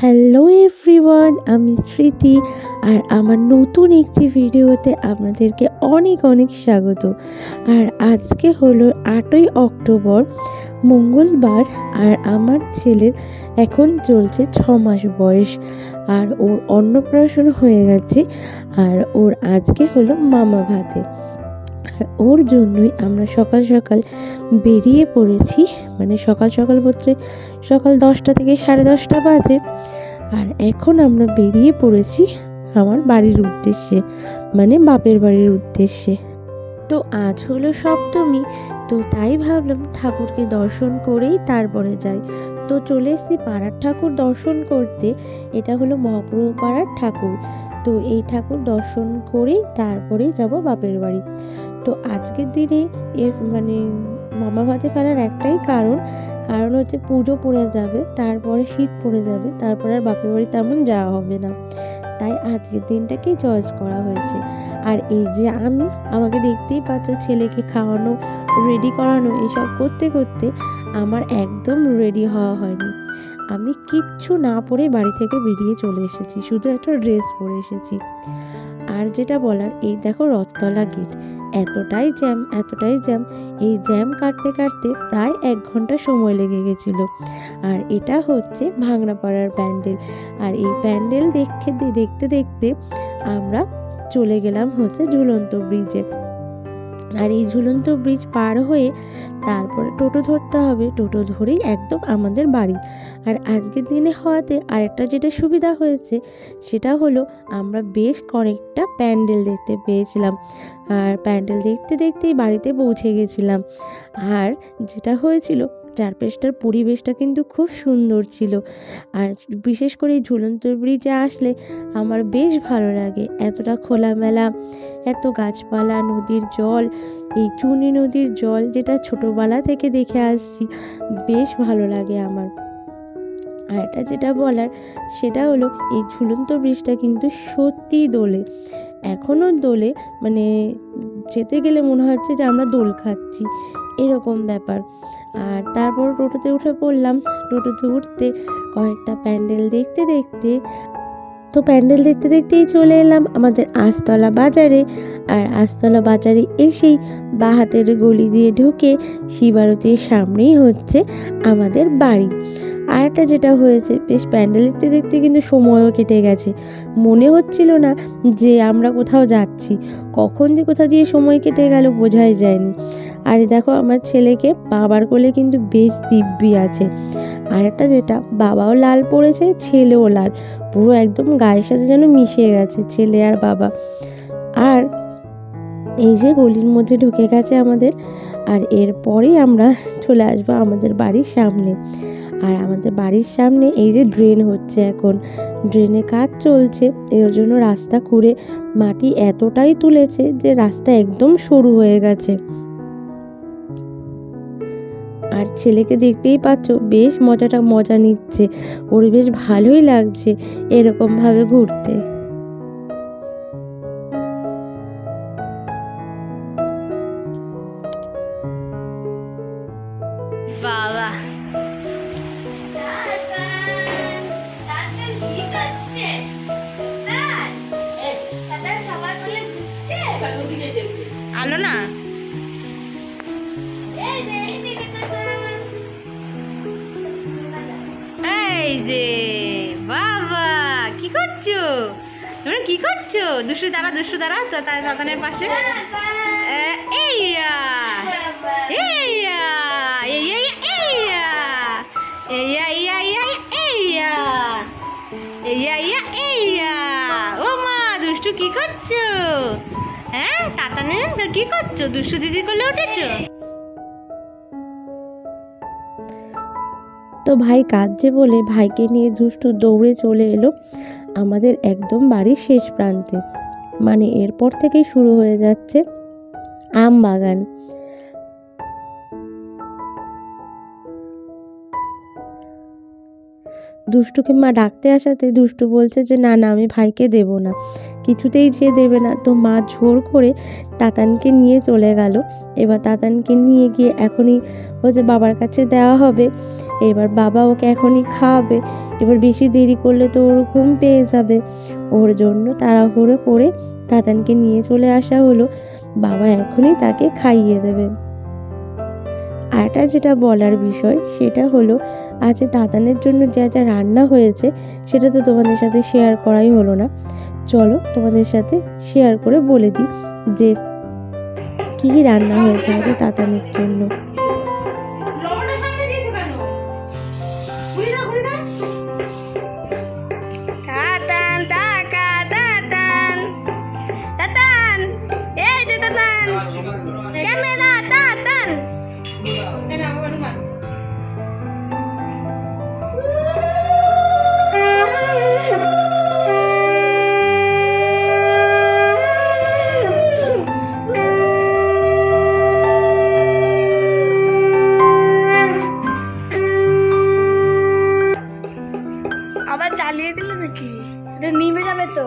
Hello everyone, আমি স্মৃতি আর আমার নতুন একটি ভিডিওতে আপনাদেরকে অনেক অনেক স্বাগত। আর আজকে হলো 8ই অক্টোবর, মঙ্গলবার। আর আমার ছেলের এখন চলছে 6 মাস বয়স, আর ওর অন্নপ্রাশন হয়ে গেছে। আর ওর আজকে হলো মামা ভাতে। আর ওর জন্যই আমরা সকাল সকাল বেরিয়ে পড়েছি। মানে সকাল সকাল বলতে সকাল 10টা থেকে 10:30 বাজে। আর এখন আমরা বেরিয়ে পড়েছি আমার বাড়ির উদ্দেশ্যে, মানে বাপের বাড়ির উদ্দেশ্যে। তো আজ হলো সপ্তমী, তো তাই ভাবলাম ঠাকুরকে দর্শন করেই তারপরে যাই। তো চলে এসেছি পাড়ার ঠাকুর দর্শন করতে। এটা হলো মহাপ্রভু পাড়ার ঠাকুর। তো এই ঠাকুর দর্শন করেই তারপরে যাব বাপের বাড়ি। তো আজকের দিনে মানে মামা ভাতে ফেলার একটাই কারণ হচ্ছে পুজো পড়ে যাবে, তারপরে শীত পড়ে যাবে, তারপরে আর বাপের বাড়ি তেমন যাওয়া হবে না। তাই আজকের দিনটাকেই চয়েস করা হয়েছে। আর এই যে আমাকে দেখতেই পাচ্ছ, ছেলেকে খাওয়ানো, রেডি করানো, এসব করতে করতে আমার একদম রেডি হওয়া হয়নি। আমি কিচ্ছু না পরে বাড়ি থেকে বেরিয়ে চলে এসেছি, শুধু একটা ড্রেস পরে এসেছি। আর যেটা বলার, এই দেখো রথতলা গেট, এতটাই জ্যাম। এই জ্যাম কাটতে কাটতে প্রায় 1 ঘন্টা সময় লেগে গেছিল। আর এটা হচ্ছে ভাংড়াপাড়ার প্যান্ডেল। আর এই প্যান্ডেল দেখতে দেখতে আমরা চলে গেলাম হচ্ছে ঝুলন্ত ব্রিজে। আর এই ঝুলন্ত ব্রিজ পার হয়ে তারপরে টোটো ধরতে হবে, টোটো ধরেই একদম আমাদের বাড়ি। আর আজকের দিনে হওয়াতে আরেকটা যেটা সুবিধা হয়েছে, সেটা হলো আমরা বেশ কয়েকটা প্যান্ডেল দেখতে পেয়েছিলাম। আর প্যান্ডেল দেখতে দেখতেই বাড়িতে পৌঁছে গেছিলাম। আর যেটা হয়েছিল, চারপাশটার পরিবেশটা কিন্তু খুব সুন্দর ছিল। আর বিশেষ করে এই ঝুলন্ত ব্রিজে আসলে আমার বেশ ভালো লাগে। এতটা খোলামেলা, এত গাছপালা, নদীর জল, এই চুনি নদীর জল, যেটা ছোটোবেলা থেকে দেখে আসছি, বেশ ভালো লাগে আমার। আর এটা যেটা বলার, সেটা হলো এই ঝুলন্ত ব্রিজটা কিন্তু সত্যিই দোলে, এখনও দোলে। মানে যেতে গেলে মনে হচ্ছে যে আমরা দোল খাচ্ছি, এরকম ব্যাপার। আর তারপর টোটোতে উঠে পড়লাম। টোটোতে উঠতে কয়েকটা প্যান্ডেল দেখতে দেখতেই চলে এলাম আমাদের আস্তলা বাজারে। আর আস্তলা বাজারে এসেই বাঁ হাতের গলি দিয়ে ঢুকে শিবারতির সামনেই হচ্ছে আমাদের বাড়ি। আর একটা যেটা হয়েছে, বেশ প্যান্ডেল দেখতে দেখতে কিন্তু সময়ও কেটে গেছে, মনে হচ্ছিল না যে আমরা কোথাও যাচ্ছি। কখন যে কোথা দিয়ে সময় কেটে গেল বোঝাই যায়নি। আর দেখো আমার ছেলেকে বাবার কোলে কিন্তু বেশ দিব্যি আছে। আর একটা যেটা, বাবাও লাল পড়েছে, ছেলেও লাল, পুরো একদম গায়ের সাথে যেন মিশে গেছে ছেলে আর বাবা। আর এই যে গলির মধ্যে ঢুকে গেছে আমাদের। আর এরপরেই আমরা চলে আসবো আমাদের বাড়ির সামনে। আর আমাদের বাড়ির সামনে এই যে ড্রেন হচ্ছে, এখন ড্রেনে কাজ চলছে, এর জন্য রাস্তা খুঁড়ে মাটি এতটাই তুলেছে যে রাস্তা একদম সরু হয়ে গেছে। আর ছেলেকে দেখতেই পাচ্ছ, বেশ মজা নিচ্ছে, ওর বেশ ভালোই লাগছে এরকম ভাবে ঘুরতে। বাবা আলো না, এই যে বাবা কি করছো তোমরা, কি করছো? দুষ্টু দাঁড়া তাতানের পাশে। এইয়া এইয়া এইয়া এইয়া এইয়া এইয়া এইয়া এইয়া এইয়া এইয়া। ও মা, দুষ্টু কি করছো? হ্যাঁ তাতানের কি করছো? দুষ্টু দিদি করলে উঠেছো? তো ভাই কাঁদছে বলে ভাইকে নিয়ে দুষ্টু দৌড়ে চলে এলো আমাদের একদম বাড়ির শেষ প্রান্তে। মানে এরপর থেকেই শুরু হয়ে যাচ্ছে আম বাগান। দুষ্টুকে মা ডাকতে আসাতে দুষ্টু বলছে যে না আমি ভাইকে দেব না, কিছুতেই যে দেবে না। তো মা জোর করে তাতানকে নিয়ে চলে গেল। এবার তাতানকে নিয়ে গিয়ে এখনই হচ্ছে বাবার কাছে দেওয়া হবে। এবার বাবা ওকে এখনই খাওয়াবে। এবার বেশি দেরি করলে তো ওর ঘুম পেয়ে যাবে, ওর জন্য তাড়াহুড়ো করে তাতানকে নিয়ে চলে আসা হলো। বাবা এখনই তাকে খাইয়ে দেবে। আরটা যেটা বলার বিষয় সেটা হলো, আজ তাতানের জন্য যা যা রান্না হয়েছে সেটা তো তোমাদের সাথে শেয়ার করাই হলো না। চলো তোমাদের সাথে শেয়ার করে বলে দিই যে কী কী রান্না হয়েছে আজ তাতানের জন্য। আবার জ্বালিয়ে দিল নাকি? এটা নিভে যাবে তো।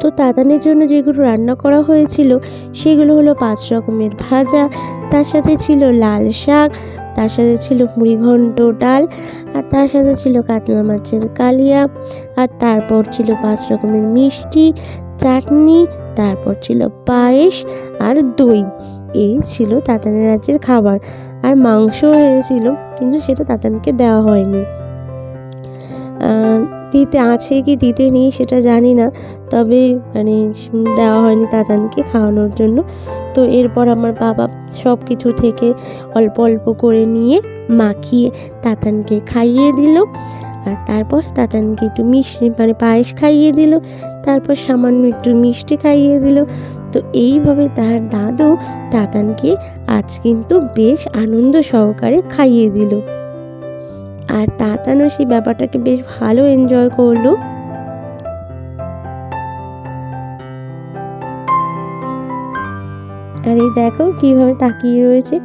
তো তাতানের জন্য যেগুলো রান্না করা হয়েছিল সেগুলো হলো 5 রকমের ভাজা, তার সাথে ছিল লাল শাক, তার সাথে ছিল মুড়িঘণ্ট ডাল, আর তার সাথে ছিল কাতলা মাছের কালিয়া, আর তারপর ছিল 5 রকমের মিষ্টি, চাটনি, তারপর ছিল পায়েস আর দই। এই ছিল তাতানের রাজ্যের খাবার। আর মাংস হয়েছিল, কিন্তু সেটা তাতানকে দেওয়া হয়নি। দিতে আছে কি দিতে নেই সেটা জানি না, তবে মানে দেওয়া হয়নি তাতানকে খাওয়ানোর জন্য। তো এরপর আমার বাবা সব কিছু থেকে অল্প অল্প করে নিয়ে মাখিয়ে তাতানকে খাইয়ে দিল। আর তারপর তাতানকে একটু মিষ্টি মানে পায়েস খাইয়ে দিল, তারপর সামান্য একটু মিষ্টি খাইয়ে দিল। তো এইভাবে তার দাদু তাতানকে আজ কিন্তু বেশ আনন্দ সহকারে খাইয়ে দিল। আর তাতানও সেই ব্যাপারটাকে বেশ ভালো এনজয় করলো। আর এই দেখো কিভাবে তাকিয়ে রয়েছে।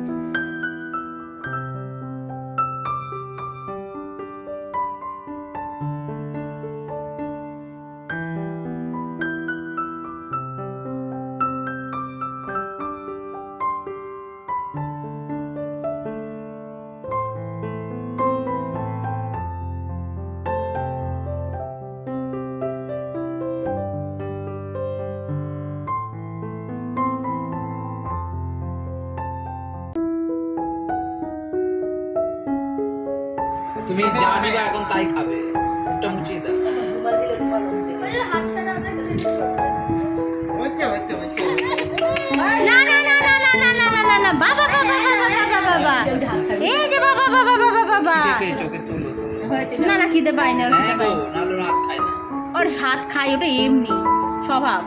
তুমি জানি বা এখন তাই খাবে, একটা মুচিয়ে দাও। না না না না না না না না না না বাবা বাবা বাবা বাবা এই যে বাবা বাবা বাবা বাবা চোখে তুলো না না খিদে পাই না, খিদে পাই না। নালো রাত খায় না, ওর হাত খাই, ওটা এমনি স্বভাব।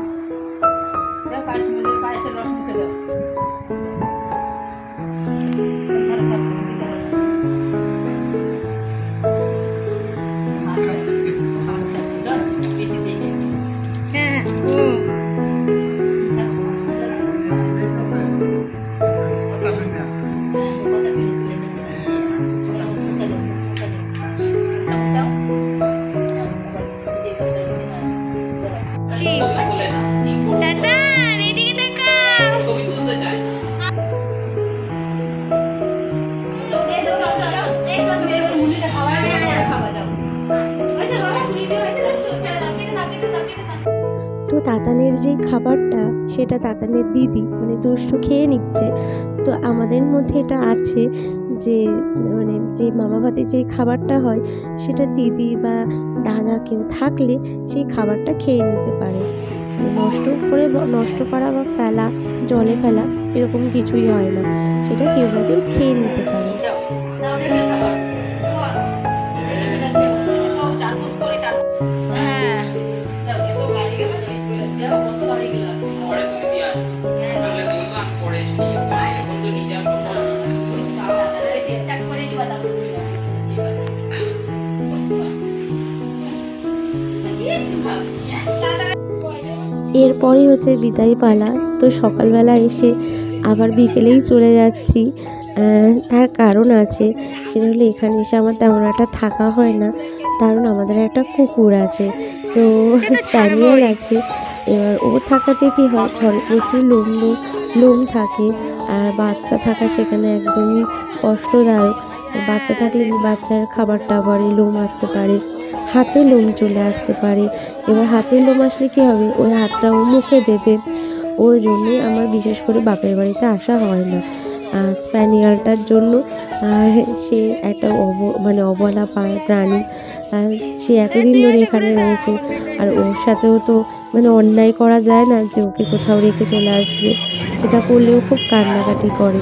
পায়েসের রস মুখে দাও। হ্যাঁ ছবি তুলতে চায় না। তো তাতানের যে খাবারটা সেটা তাতানের দিদি মানে দুষ্টু খেয়ে নিচ্ছে। তো আমাদের মধ্যে এটা আছে যে মানে যে মামা ভাতে যে খাবারটা হয় সেটা দিদি বা দাদা কেউ থাকলে সেই খাবারটা খেয়ে নিতে পারে। নষ্ট করা বা ফেলা, জলে ফেলা এরকম কিছুই হয় না, সেটা কেউ না কেউ খেয়ে নিতে পারে। এরপরই হচ্ছে বিদায় পালা। তো সকালবেলা এসে আবার বিকেলেই চলে যাচ্ছি। তার কারণ আছে, সেটা হলো এখানে এসে আমার তেমন একটা থাকা হয় না, কারণ আমাদের একটা কুকুর আছে, তো স্প্যানিয়েল আছে। এবার ও থাকাতে কি হয়, ঘরে প্রচুর লোম থাকে, আর বাচ্চা থাকা সেখানে একদমই কষ্টদায়ক। বাচ্চা থাকলে কি বাচ্চার খাবার টাবারে লোম আসতে পারে, হাতে লোম চলে আসতে পারে। এবার হাতে লোম আসলে কী হবে, ওই হাতটা ও মুখে দেবে। ওই জন্যই আমার বিশেষ করে বাপের বাড়িতে আসা হয় না স্প্যানিয়ালটার জন্য। আর সে একটা অবলা প্রাণী, সে এতদিন ধরে এখানে রয়েছে, আর ওর সাথেও তো অন্যায় করা যায় না যে ওকে কোথাও রেখে চলে আসবে, সেটা করলেও খুব কান্নাকাটি করে।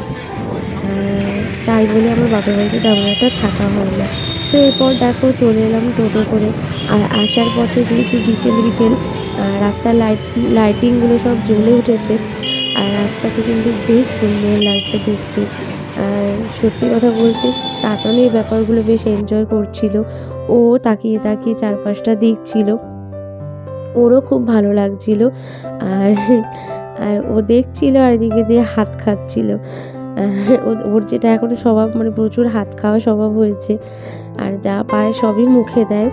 তাই বলে আমার বাপের বাড়িতে তেমন একটা থাকা হয় না। তো এরপর দেখো চলে এলাম টোটো করে। আর আসার পথে যেহেতু বিকেল রাস্তার লাইটিংগুলো সব জ্বলে উঠেছে, আর রাস্তাকে কিন্তু বেশ সুন্দর লাগছে দেখতে। আর সত্যি কথা বলতে তাতানো এই ব্যাপারগুলো বেশ এনজয় করছিল। ও তাকিয়ে চারপাশটা দেখছিল, ওরও খুব ভালো লাগছিল। আর ও দেখছিল আর এদিকে দিয়ে হাত খাচ্ছিল। ওর যেটা এখন স্বভাব, প্রচুর হাত খাওয়া স্বভাব হয়েছে, আর যা পায় সবই মুখে দেয়।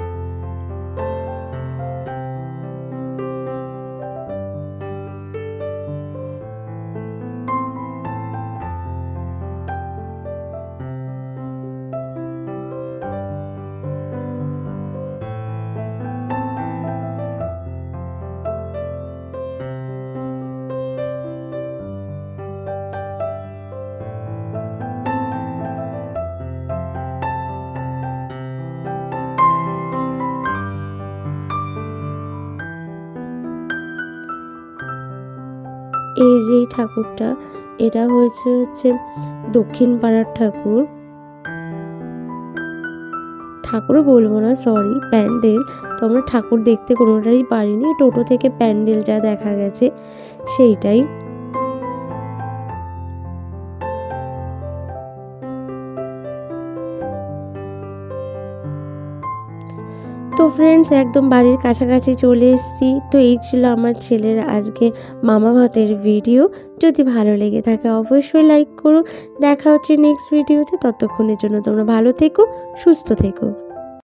এই যে ঠাকুরটা, এটা হচ্ছে দক্ষিণ পাড়ার ঠাকুরও বলবো না, সরি, প্যান্ডেল। তো আমরা ঠাকুর দেখতে কোনোটারই পারিনি, টোটো থেকে প্যান্ডেল যা দেখা গেছে সেইটাই। তো ফ্রেন্ডস, একদম বাড়ির কাছাকাছি চলে এসেছি। তো এই ছিল আমার ছেলের আজকে মামা ভাতের ভিডিও। যদি ভালো লেগে থাকে অবশ্যই লাইক করো। দেখা হচ্ছে নেক্সট ভিডিওতে, ততক্ষণের জন্য তোমরা ভালো থেকো, সুস্থ থেকো।